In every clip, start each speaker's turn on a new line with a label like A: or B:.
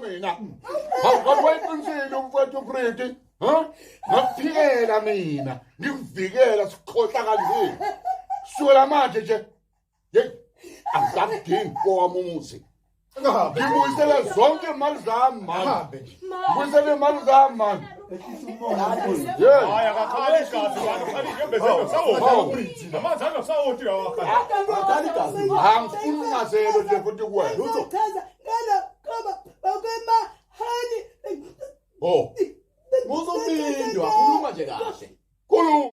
A: mina. Awukayiqinisile umfowethu Pretty. Ngakuphikela mina. Ngikuvikela sikhohlakalile. Sukela manje nje. Hey, angizakudingi kwami umuzi. Ngibuyisele zonke imali zami manje. Ngibuyisele imali zami manje.
B: Hayi akakhali igazi akakhali ngembezelo sawuthi amanzi angasawuthi akakhali igazi
A: angifuni ungazelo nje futhi kuwena
C: uzochaza ngala kaba bakwema hani
B: uzobindwa khuluma nje kahle
A: khuluma.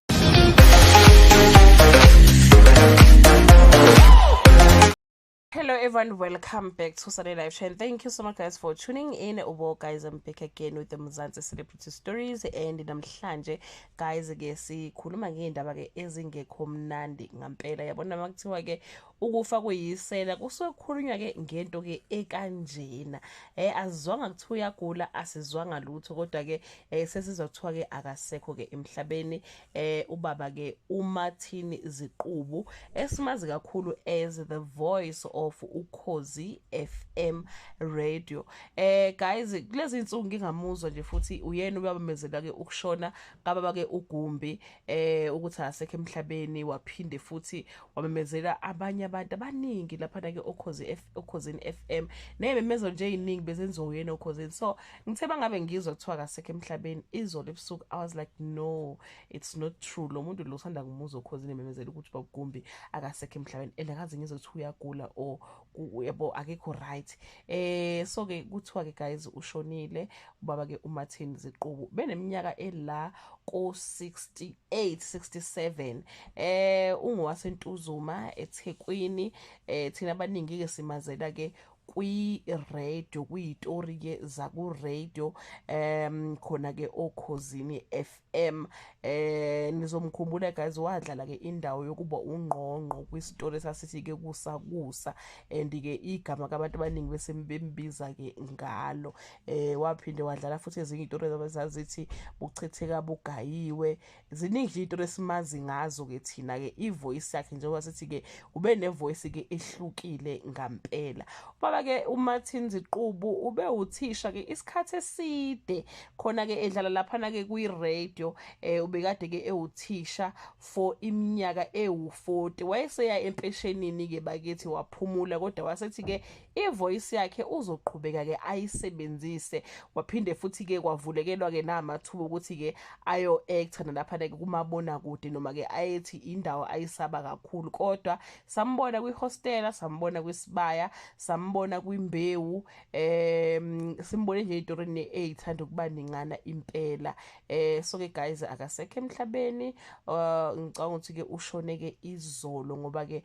D: Hello everyone, welcome back to Saturday Live Show and thank you so much guys for tuning in. Guys, I'm back again with the Mzansi Celebrity Stories and namhlanje guys ke sikhuluma ngeindaba ke ezingekho mnandi ngampela. Yabona makuthiwa ke ukufa kuyisela kusuke kukhulunywa ke ngento ke ekanjena. Azizwanga kuthiwa uyagula, asizwanga lutho kodwa ke sesizothiwa ke akasekho ke emhlabeni. Ubaba ke uMartin Ziqubu esimazi kakhulu as the voice of Ukhozi FM radio. Guys, kulezi insuku ngingamuzwa nje futhi uyena ubabamezela ke ukushona kababa ke uGumbi ukuthi asekho emhlabeni, waphinde futhi wamemezela abanye abantu abaningi lapha ke Ukhozini FM nememezo nje eziningi bezenziwa uyena Ukhozini. So ngithe bangabe ngizwa kuthiwa akasekho emhlabeni izolo ebusuku, I was like no, it's not true. Lo muntu lo usanda kumuzwa Ukhozini memezela ukuthi baGumbi akasekho emhlabeni elakazi ngizwe ukuthi uyagula or yabo akekho right. So ke kuthiwa ke guys ushonile ubaba ke uMartin Ziqubu beneminyaka ela ko 68 67. Ungowasentuzuma eThekwini. Thina abaningi ke simazela ke kwi-radio, kwiyitori ke zaku-radio khona ke Ukhozini FM. Nizomkhumbula guys wadlala ke indawo yokuba ungqongqo kwistori sasithi ke kusakusa and ke igama kabantu abaningi besembembiza ke ngalo. Waphinde wadlala futhi ezinye izitori zabazazithi buchitheka bugayiwe. Ziningi izitori esimazi ngazo ke thina ke ivoice yakhe njengoba sithi ke ube nevoice ke ehlukile ngampela. Baba ke uMartin Ziqubu ube uthisha ke isikhathi eside khona ke edlala lapha na ke kwi-radio. Ubekade ke ewuthisha for iminyaka ewu40. Wayeseya empeshenini ke bakithi waphumula kodwa wasethi ke ivoice yakhe uzoqhubeka ke ayisebenzise. Waphinde futhi ke kwavulekelwa ke namathuba ukuthi ke ayo actor lapha ke kumabona kude noma ke ayethi indawo ayisaba kakhulu, kodwa sambona kwi-hostela, sambona kwisibaya, sambona kwimbewu. Simbone nje izitori ezithanda ukuba ningana impela. So ke guys akasekho emhlabeni. Ngicabanga ukuthi ke ushone ke izolo ngoba ke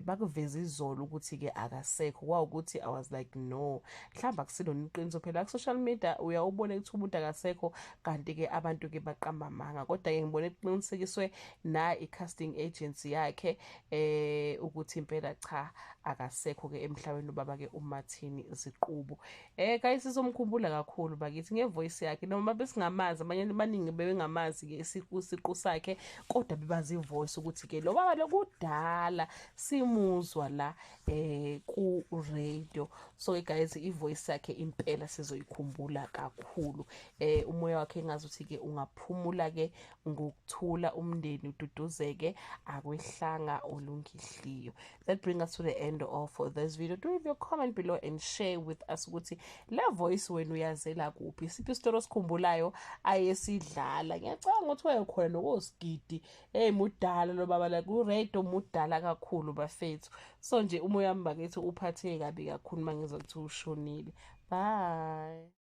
D: bakuveza izolo ukuthi ke akasekho. Kwawukuthi I was like no, mhlamba akusilona iqiniso phela ku social media uyawubona ukuthi umuntu akasekho kanti ke abantu ke baqamba amanga, kodwa ke ngibone eqinisekiswe na i-casting agency yakhe ukuthi impela cha akasekho ke emhlabeni ubaba ke uMartin Ziqubu. Guys sizomkhumbula kakhulu bakithi ngevoice yakhe noma besingamazi, abanye abaningi bebengamazi ke isiqu sakhe kodwa bebazi ivoice ukuthi ke lo baba lokudala simuzwa la ku radio. So guys ivoice yakhe impela sizoyikhumbula kakhulu. Umoya wakhe ngazuthi ke ungaphumula ke ngokuthula, umndeni ududuzeke, akwehlanga olungihliyo. That brings us to the end of this video. Do leave your comment below and share with us ukuthi la voice wena uyazela kuphi, siphi isitori osikhumbulayo ayesidlala. Ngiyacabanga ukuthi wayekhona nokosigidi mudala lo baba la ku radio, mudala kakhulu bafethu. So nje umoya wami bakithi uphatheke kabi kakhulu mangizwa ukuthi ushonile. Bye.